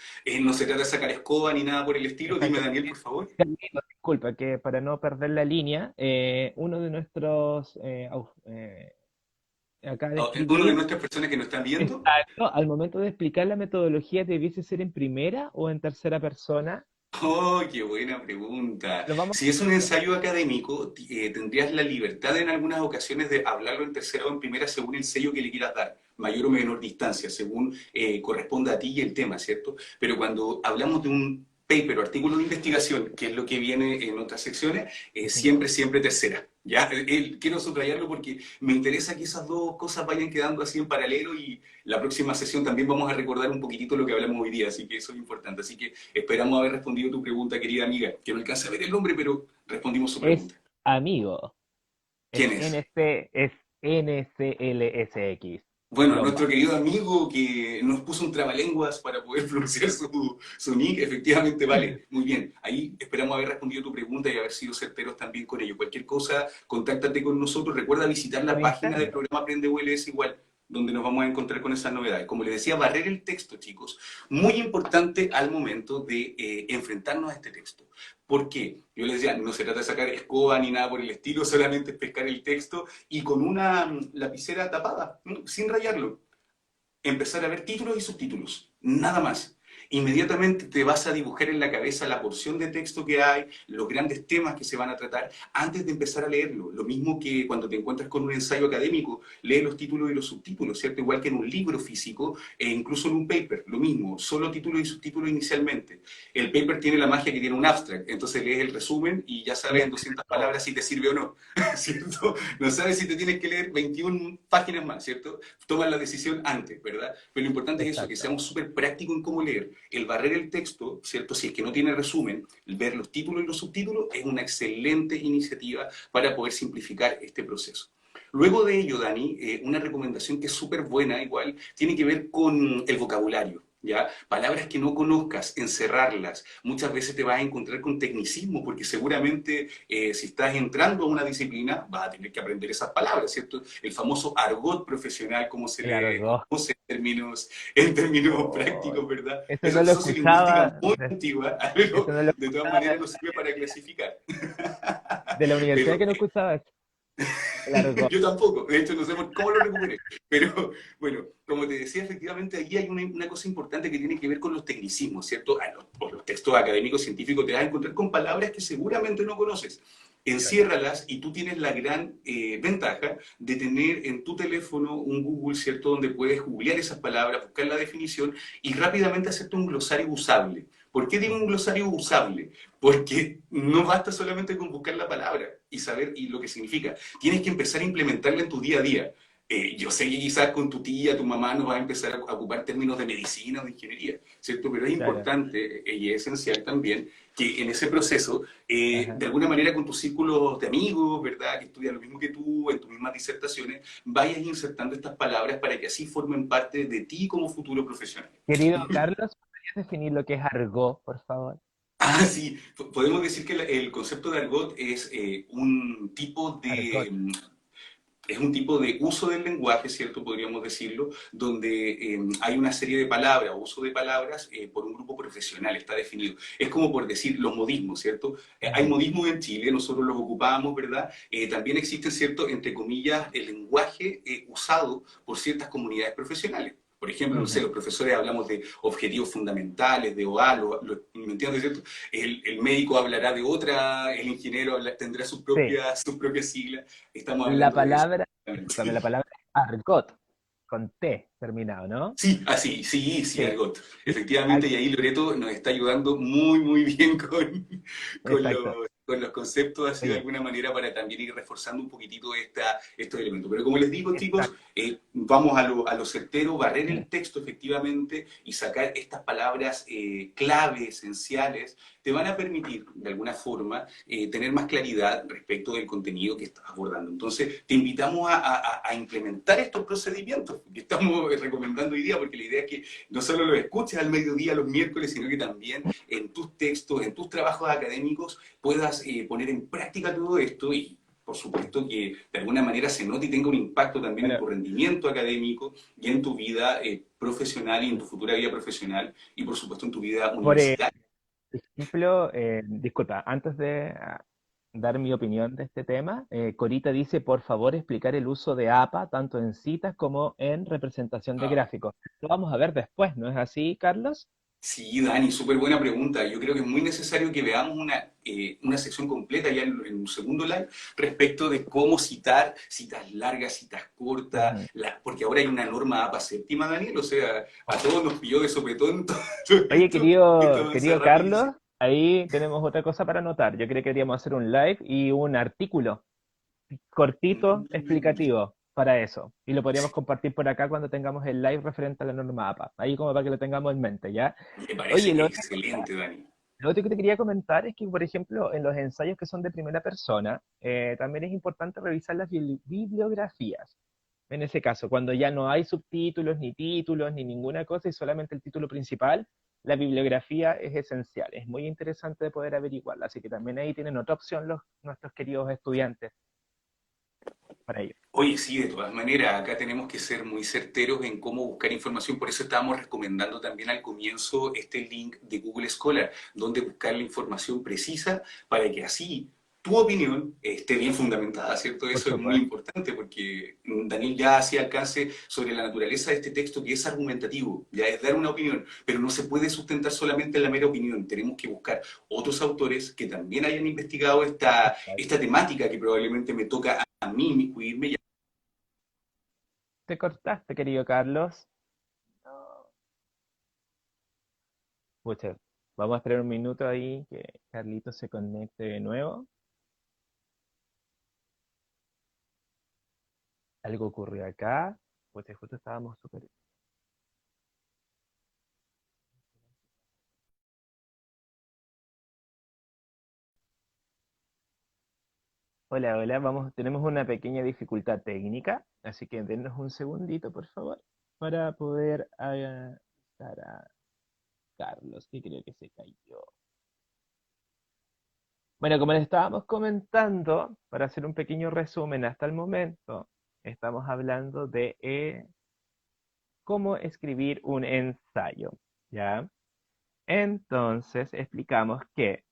B: No se trata de sacar escoba ni nada por el estilo. Dime,
A: Exacto.
B: Daniel, por favor.
A: Carlitos, disculpa, que para no perder la línea, uno de nuestros acaba de
B: Uno de
A: escribir,
B: nuestras personas que nos están viendo.
A: exacto, al momento de explicar la metodología, ¿debiese ser en primera o en tercera persona?
B: Oh, qué buena pregunta.
A: Lo vamos
B: Si es un ensayo académico, tendrías la libertad en algunas ocasiones de hablarlo en tercera o en primera según el sello que le quieras dar, mayor o menor distancia, según corresponda a ti y el tema, ¿cierto? Pero cuando hablamos de un paper o artículo de investigación, que es lo que viene en otras secciones,
A: Ujú.
B: siempre tercera. Ya, quiero subrayarlo porque me interesa que esas dos cosas vayan quedando así en paralelo y la próxima sesión también vamos a recordar un poquitito lo que hablamos hoy día, así que eso es importante. Así que esperamos haber respondido tu pregunta, querida amiga, que no alcanza a ver el nombre, pero respondimos su
A: Es
B: pregunta.
A: amigo,
B: ¿Quién es?
A: es NCLSX,
B: Bueno,
A: guión
B: nuestro
A: bajo.
B: querido amigo que nos puso un trabalenguas para poder pronunciar su nick, efectivamente, vale, muy bien. Ahí esperamos haber respondido tu pregunta y haber sido certeros también con ello. Cualquier cosa, contáctate con nosotros. Recuerda visitar la
A: Por
B: página del
A: interno.
B: programa Aprende ULS igual, donde nos vamos a encontrar con esas novedades. Como les decía, barrer el texto, chicos, muy importante al momento de enfrentarnos a este texto. ¿Por qué? Yo les decía, no se trata de sacar escoba ni nada por el estilo, solamente es pescar el texto y con una lapicera tapada, sin rayarlo, empezar a ver títulos y subtítulos, nada más. inmediatamente te vas a dibujar en la cabeza la porción de texto que hay, los grandes temas que se van a tratar antes de empezar a leerlo. Lo mismo que cuando te encuentras con un ensayo académico, lee los títulos y los subtítulos, ¿cierto? Igual que en un libro físico e incluso en un paper, lo mismo, solo título y subtítulo inicialmente. El paper tiene la magia que tiene un abstract, entonces lees el resumen y ya sabes en 200 palabras si te sirve o no, ¿cierto? No sabes si te tienes que leer 21 páginas más, ¿cierto? Tomas la decisión antes, ¿verdad? Pero lo importante es eso, que
A: Exacto.
B: seamos súper prácticos en cómo leer. El barrer el texto, ¿cierto? Si es que no tiene resumen, el ver los títulos y los subtítulos es una excelente iniciativa para poder simplificar este proceso. Luego de ello, Dani, una recomendación que es súper buena, igual, tiene que ver con el vocabulario. ¿Ya? Palabras que no conozcas, encerrarlas. Muchas veces te vas a encontrar con tecnicismo, porque seguramente si estás entrando a una disciplina, vas a tener que aprender esas palabras, ¿cierto? El famoso argot profesional, como se
A: El
B: le
A: argot.
B: conoce en términos
A: Oh,
B: prácticos, ¿verdad?
A: eso
B: Eso
A: no
B: es
A: lo
B: sociolingüística
A: escuchaba,
B: muy antigua,
A: eso
B: pero
A: no lo
B: de todas
A: escuchaba
B: maneras nos sirve para clasificar.
A: de la universidad
B: Pero
A: que no escuchaba eso, el argot.
B: yo tampoco, de hecho no sé cómo lo recuperé, pero bueno, como te decía, efectivamente aquí hay una cosa importante que tiene que ver con los tecnicismos, ¿cierto? Por los textos académicos científicos te vas a encontrar con palabras que seguramente no conoces. Enciérralas y tú tienes la gran ventaja de tener en tu teléfono un Google, ¿cierto? Donde puedes googlear esas palabras, buscar la definición y rápidamente hacerte un glosario usable. ¿Por qué digo un glosario usable? Porque no basta solamente con buscar la palabra y saber y lo que significa. Tienes que empezar a implementarla en tu día a día. Yo sé que quizás con tu tía, tu mamá no vas a empezar a ocupar términos de medicina o de ingeniería, ¿cierto? Pero es
A: Claro.
B: importante y es esencial también que en ese proceso,
A: Ajá.
B: de alguna manera con tus círculos de amigos, ¿verdad? Que estudian lo mismo que tú, en tus mismas disertaciones, vayas insertando estas palabras para que así formen parte de ti como futuro profesional.
A: Querido Carlos, ¿podrías definir lo que es argot, por favor?
B: Ah, sí, podemos decir que el concepto de argot es
A: Argot.
B: es un tipo de uso del lenguaje, ¿cierto? Podríamos decirlo, donde hay una serie de palabras o uso de palabras por un grupo profesional, está definido. Es como por decir los modismos, ¿cierto? Hay
A: Ujú.
B: modismos en Chile, nosotros los ocupamos, ¿verdad? También existen, ¿cierto? Entre comillas, el lenguaje usado por ciertas comunidades profesionales. Por ejemplo, no sé,
A: Ujú.
B: los profesores hablamos de objetivos fundamentales, de OAL, ¿me entiendes, cierto? El médico hablará de otra, el ingeniero tendrá
A: Sí,
B: sus propias siglas. Estamos
A: la
B: hablando de eso.
A: palabra, discúlpame, la palabra es argot, con T terminado, ¿no?
B: Sí, así, sí, sí,
A: Sí,
B: Argot.
A: y
B: Efectivamente,
A: al-
B: y ahí Loreto nos está ayudando muy, muy bien
A: exacto.
B: con los conceptos, así de
A: Oye,
B: alguna manera, para también ir reforzando un poquitito estos elementos. Pero como les digo, chicos,
A: exacto.
B: vamos a lo certero, barrer el texto efectivamente y sacar estas palabras clave, esenciales, te van a permitir, de alguna forma, tener más claridad respecto del contenido que estás abordando. Entonces, te invitamos a implementar estos procedimientos que estamos recomendando hoy día, porque la idea es que no solo los escuches al mediodía los miércoles, sino que también en tus textos, en tus trabajos académicos, puedas poner en práctica todo esto y por supuesto que de alguna manera se note y tenga un impacto también en
A: Bueno,
B: tu rendimiento académico y en tu vida profesional y en tu futura vida profesional y por supuesto en tu vida
A: por
B: universitaria.
A: ejemplo, disculpa, antes de dar mi opinión de este tema, Corita dice, por favor, explicar el uso de APA tanto en citas como en representación de gráficos. Lo vamos a ver después, ¿no es así, Carlos?
B: Sí, Dani, súper buena pregunta. Yo creo que es muy necesario que veamos una sección completa ya en un segundo live respecto de cómo citar, citas largas, citas cortas,
A: Ujú.
B: porque ahora hay una norma APA séptima, Daniel, o sea, a todos nos pilló de sopetón todo
A: Oye,
B: esto avanza
A: querido
B: rapidísimo.
A: Carlos, ahí tenemos otra cosa para anotar. Yo creo que queríamos hacer un live y un artículo cortito,
B: Mm,
A: explicativo para eso. Y lo podríamos compartir por acá cuando tengamos el live referente a la norma APA. Ahí como para que lo tengamos en mente, ¿ya?
B: me parece
A: Oye,
B: excelente, Dani.
A: lo otro que te quería comentar es que, por ejemplo, en los ensayos que son de primera persona, también es importante revisar las bibliografías. En ese caso, cuando ya no hay subtítulos, ni títulos, ni ninguna cosa, y solamente el título principal, la bibliografía es esencial. Es muy interesante de poder averiguarla. Así que también ahí tienen otra opción nuestros queridos estudiantes para ello.
B: Oye, sí, de todas maneras, acá tenemos que ser muy certeros en cómo buscar información, por eso estábamos recomendando también al comienzo este link de Google Scholar, donde buscar la información precisa para que así tu opinión esté bien fundamentada, ¿cierto?
A: Por
B: Eso es muy
A: supuesto.
B: importante porque Daniel ya hacía alcance sobre la naturaleza de este texto, que es argumentativo, ya es dar una opinión, pero no se puede sustentar solamente en la mera opinión. Tenemos que buscar otros autores que también hayan investigado esta temática que probablemente me toca a mí inmiscuirme.
A: Te cortaste, querido Carlos. No. Pucha, vamos a esperar un minuto ahí que Carlitos se conecte de nuevo. Algo ocurrió acá. Pues justo estábamos súper... Hola, hola, tenemos una pequeña dificultad técnica, así que denos un segundito, por favor, para poder avisar a Carlos, que creo que se cayó. Bueno, como les estábamos comentando, para hacer un pequeño resumen hasta el momento, estamos hablando de cómo escribir un ensayo, ¿ya? Entonces, explicamos que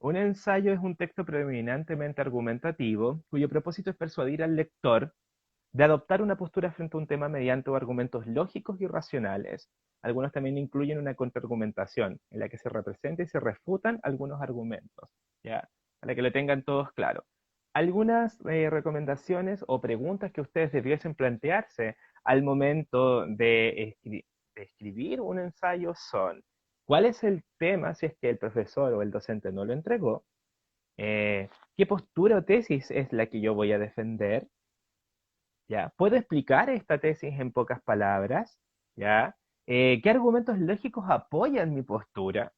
A: un ensayo es un texto predominantemente argumentativo, cuyo propósito es persuadir al lector de adoptar una postura frente a un tema mediante argumentos lógicos y racionales. Algunos también incluyen una contraargumentación, en la que se representan y se refutan algunos argumentos, ¿ya? Para que lo tengan todos claro. Algunas recomendaciones o preguntas que ustedes debiesen plantearse al momento de escribir un ensayo son: ¿cuál es el tema si es que el profesor o el docente no lo entregó? ¿Qué postura o tesis es la que yo voy a defender? ¿Ya? ¿Puedo explicar esta tesis en pocas palabras? ¿Ya? ¿Qué argumentos lógicos apoyan mi postura?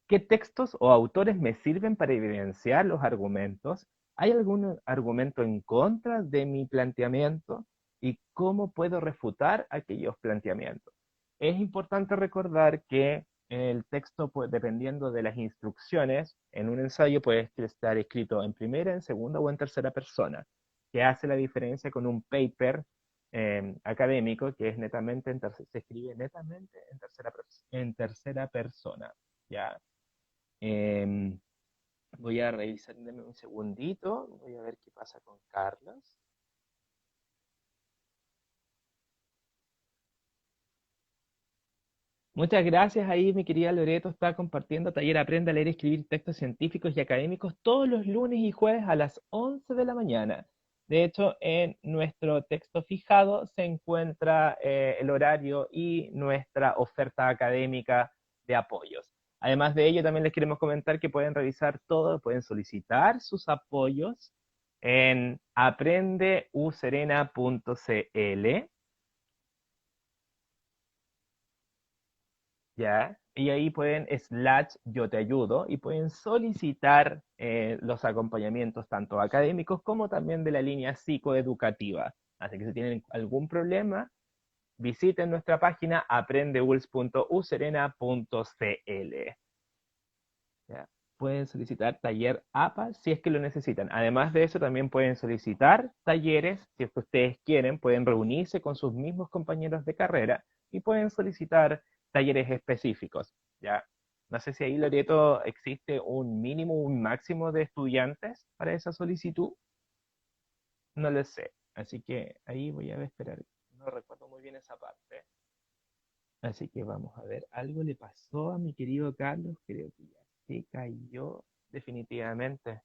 A: ¿Qué textos o autores me sirven para evidenciar los argumentos? ¿Hay algún argumento en contra de mi planteamiento? ¿Y cómo puedo refutar aquellos planteamientos? Es importante recordar que el texto, pues, dependiendo de las instrucciones, en un ensayo puede estar escrito en primera, en segunda o en tercera persona, que hace la diferencia con un paper académico que es netamente se escribe netamente en tercera persona, ¿ya? Em, Voy a revisar, denme un segundito, voy a ver qué pasa con Carlos. Muchas gracias ahí, mi querida Loreto, está compartiendo taller Aprende a leer y escribir textos científicos y académicos todos los lunes y jueves a las 11 de la mañana. De hecho, en nuestro texto fijado se encuentra el horario y nuestra oferta académica de apoyos. Además de ello, también les queremos comentar que pueden revisar todo, pueden solicitar sus apoyos en aprendeuserena.cl. ¿Ya? Y ahí pueden yo te ayudo y pueden solicitar los acompañamientos tanto académicos como también de la línea psicoeducativa. Así que si tienen algún problema, visiten nuestra página aprendeuls.userena.cl. ¿Ya? Pueden solicitar taller APA si es que lo necesitan. Además de eso, también pueden solicitar talleres, si es que ustedes quieren, pueden reunirse con sus mismos compañeros de carrera y pueden solicitar talleres específicos, ¿ya? No sé si ahí, Loreto, existe un mínimo, un máximo de estudiantes para esa solicitud. No lo sé. Así que ahí voy a esperar. No recuerdo muy bien esa parte. Así que vamos a ver. Algo le pasó a mi querido Carlos. Creo que ya se cayó definitivamente.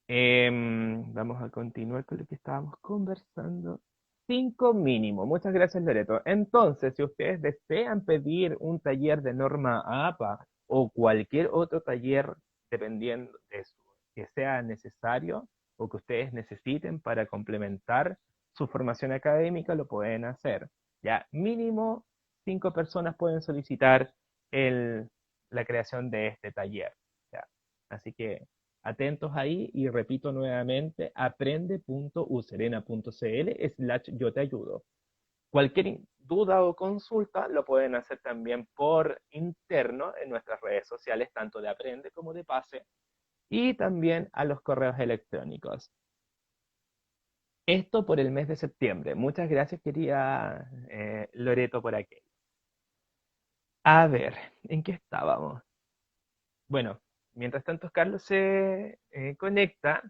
A: Vamos a continuar con lo que estábamos conversando. 5 mínimo. Muchas gracias, Loreto. Entonces, si ustedes desean pedir un taller de norma APA o cualquier otro taller, dependiendo de su, que sea necesario o que ustedes necesiten para complementar su formación académica, lo pueden hacer. Ya, mínimo 5 personas pueden solicitar la creación de este taller. Ya. Así que atentos ahí y repito nuevamente, aprende.userena.cl/yo te ayudo. Cualquier duda o consulta lo pueden hacer también por interno en nuestras redes sociales, tanto de Aprende como de Pase, y también a los correos electrónicos. Esto por el mes de septiembre. Muchas gracias, querida Loreto, por aquí. A ver, ¿en qué estábamos? Bueno, mientras tanto Carlos se conecta,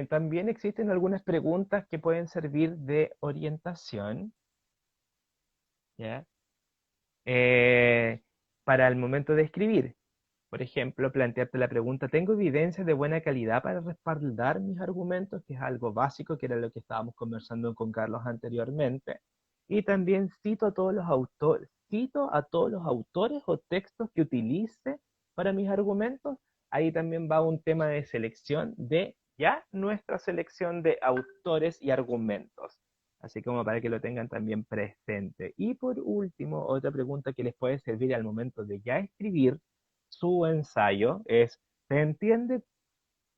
A: También existen algunas preguntas que pueden servir de orientación, ¿ya? Eh, para el momento de escribir. Por ejemplo, plantearte la pregunta, ¿tengo evidencia de buena calidad para respaldar mis argumentos? Que es algo básico, que era lo que estábamos conversando con Carlos anteriormente. Y también cito a todos los autores o textos que utilice para mis argumentos. Ahí también va un tema de selección de ya nuestra selección de autores y argumentos. Así como para que lo tengan también presente. Y por último, otra pregunta que les puede servir al momento de ya escribir su ensayo es, ¿se entiende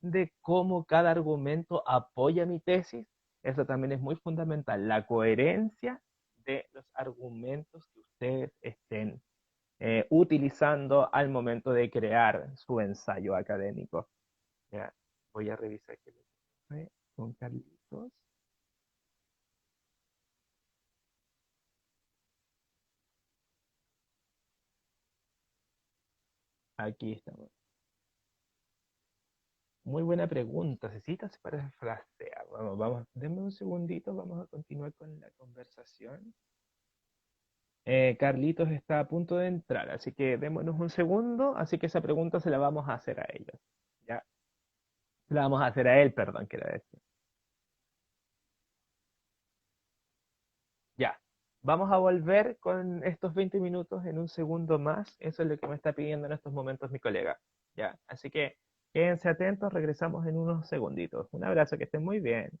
A: de cómo cada argumento apoya mi tesis? Eso también es muy fundamental, la coherencia de los argumentos que ustedes estén utilizando al momento de crear su ensayo académico. Ya, voy a revisar que lo fue con Carlitos. Aquí estamos. Muy buena pregunta. ¿Necesitas parafrasear? Denme un segundito, vamos a continuar con la conversación. Carlitos está a punto de entrar, así que démonos un segundo, así que esa pregunta se la vamos a hacer a ellos. ¿Ya? Se la vamos a hacer a él, perdón, quiero decir. Ya. Vamos a volver con estos 20 minutos en un segundo más. Eso es lo que me está pidiendo en estos momentos mi colega. ¿Ya? Así que quédense atentos, regresamos en unos segunditos. Un abrazo, que estén muy bien.